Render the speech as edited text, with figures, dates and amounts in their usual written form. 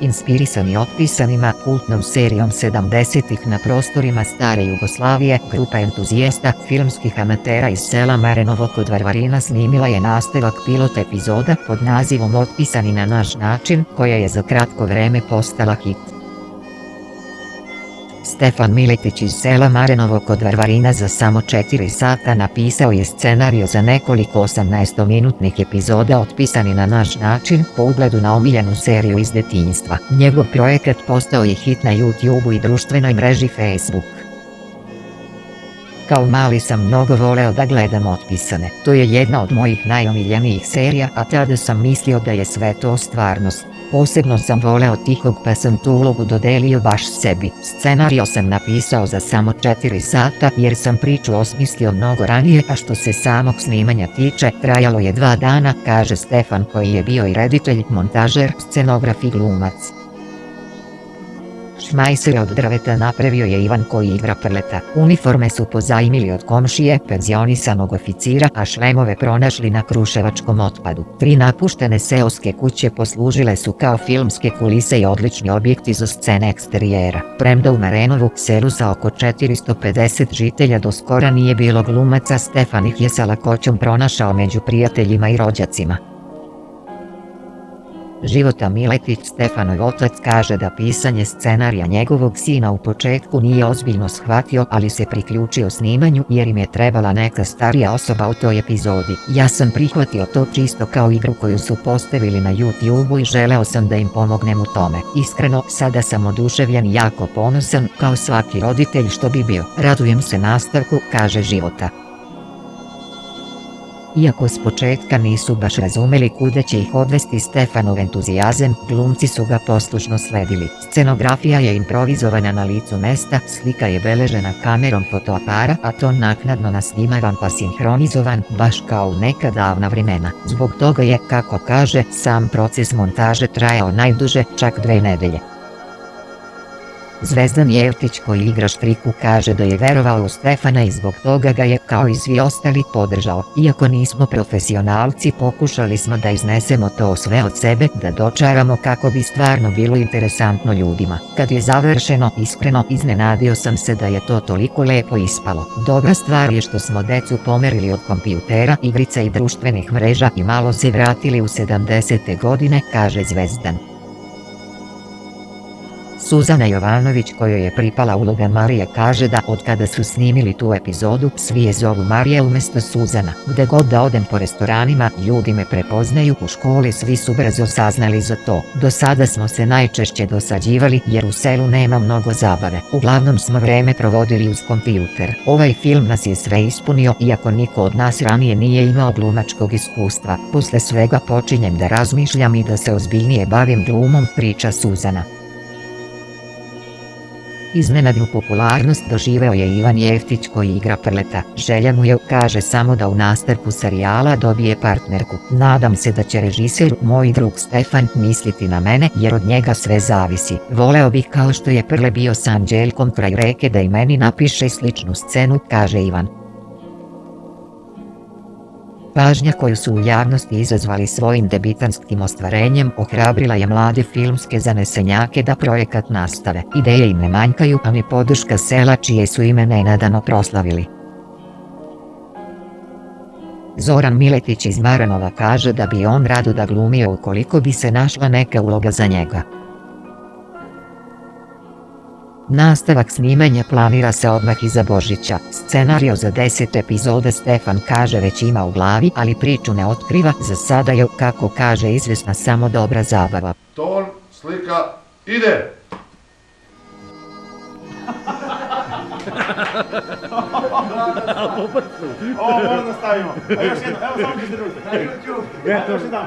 Inspirisani otpisanima kultnom serijom 70-ih na prostorima stare Jugoslavije, grupa entuzijasta, filmskih amatera iz sela Marenovo kod Varvarina snimila je nastavak pilot epizoda pod nazivom Otpisani na naš način, koja je za kratko vreme postala hit. Stefan Miletić iz sela Marenovo kod Varvarina za samo 4 sata napisao je scenario za nekoliko 18-minutnih epizoda Otpisani na naš način po ugledu na omiljenu seriju iz detinjstva. Njegov projekat postao je hit na YouTubeu i društvenoj mreži Facebook. Kao mali sam mnogo voleo da gledam Otpisane. To je jedna od mojih najomiljenijih serija, a tada sam mislio da je sve to stvarnost. Posebno sam voleo Tihog pa sam tu ulogu dodelio baš sebi. Scenario sam napisao za samo 4 sata jer sam priču osmislio mnogo ranije, a što se samog snimanja tiče, trajalo je 2 dana, kaže Stefan koji je bio i reditelj, montažer, scenograf i glumac. Šmajser od drveta napravio je Ivan koji igra Prleta. Uniforme su pozajmili od komšije, penzionisanog oficira, a šlemove pronašli na kruševačkom otpadu. 3 napuštene seoske kuće poslužile su kao filmske kulise i odlični objekti za scene eksterijera. Premda u Marenovu, selu sa oko 450 žitelja do skora nije bilo glumaca, Stefan ih je sa lakoćom pronašao među prijateljima i rođacima. Života Miletić, Stefanov otac, kaže da pisanje scenarija njegovog sina u početku nije ozbiljno shvatio, ali se priključio snimanju jer im je trebala neka starija osoba u toj epizodi. Ja sam prihvatio to čisto kao igru koju su postavili na YouTubeu i želeo sam da im pomognem u tome. Iskreno, sada sam oduševljen i jako ponosan, kao svaki roditelj što bi bio. Radujem se nastavku, kaže Života. Iako s početka nisu baš razumeli kuda će ih odvesti Stefanov entuzijazam, glumci su ga poslušno sledili. Scenografija je improvizovana na licu mesta, slika je beležena kamerom fotoapara, a ton naknadno nasnimavan pa sinhronizovan, baš kao u neka davna vremena. Zbog toga je, kako kaže, sam proces montaže trajao najduže, čak 2 nedelje. Zvezdan Jevtić koji igra Štriku kaže da je verovao u Stefana i zbog toga ga je, kao i svi ostali, podržao. Iako nismo profesionalci, pokušali smo da iznesemo to sve od sebe, da dočaramo kako bi stvarno bilo interesantno ljudima. Kad je završeno, iskreno, iznenadio sam se da je to toliko lepo ispalo. Dobra stvar je što smo decu pomerili od kompjutera, igrica i društvenih mreža i malo se vratili u 70. godine, kaže Zvezdan. Suzana Jovanović kojoj je pripala uloga Marije kaže da od kada su snimili tu epizodu svi je zovu Marija umjesto Suzana. Gde god da odem po restoranima, ljudi me prepoznaju, u školi svi su brzo saznali za to. Do sada smo se najčešće dosađivali jer u selu nema mnogo zabave. Uglavnom smo vreme provodili uz kompjuter. Ovaj film nas je sve ispunio iako niko od nas ranije nije imao glumačkog iskustva. Posle svega počinjem da razmišljam i da se ozbiljnije bavim glumom, priča Suzana. Iznenadnu popularnost doživeo je Ivan Jevtić koji igra Prleta. Želja mu je, kaže, samo da u nastavku serijala dobije partnerku. Nadam se da će režiser, moj drug Stefan, misliti na mene jer od njega sve zavisi. Voleo bih kao što je Prle bio sa Anđeljkom kraj reke da i meni napiše sličnu scenu, kaže Ivan. Pažnja koju su u javnosti izazvali svojim debitantskim ostvarenjem ohrabrila je mlade filmske zanesenjake da projekat nastave. Ideje im ne manjkaju, a ni podrška sela čije su ime nenadano proslavili. Zoran Miletić iz Maranova kaže da bi on rado da glumio ukoliko bi se našla neka uloga za njega. Nastavak snimanja planira se odmah iza Božića. Scenario za 10 epizoda Stefan kaže već ima u glavi, ali priču ne otkriva, za sada je, kako kaže, izvesna samo dobra zabava. Ton, slika, ide! Ovo moram da stavimo. A još jedno, evo samo ću se družiti. Na YouTube. Još jedan.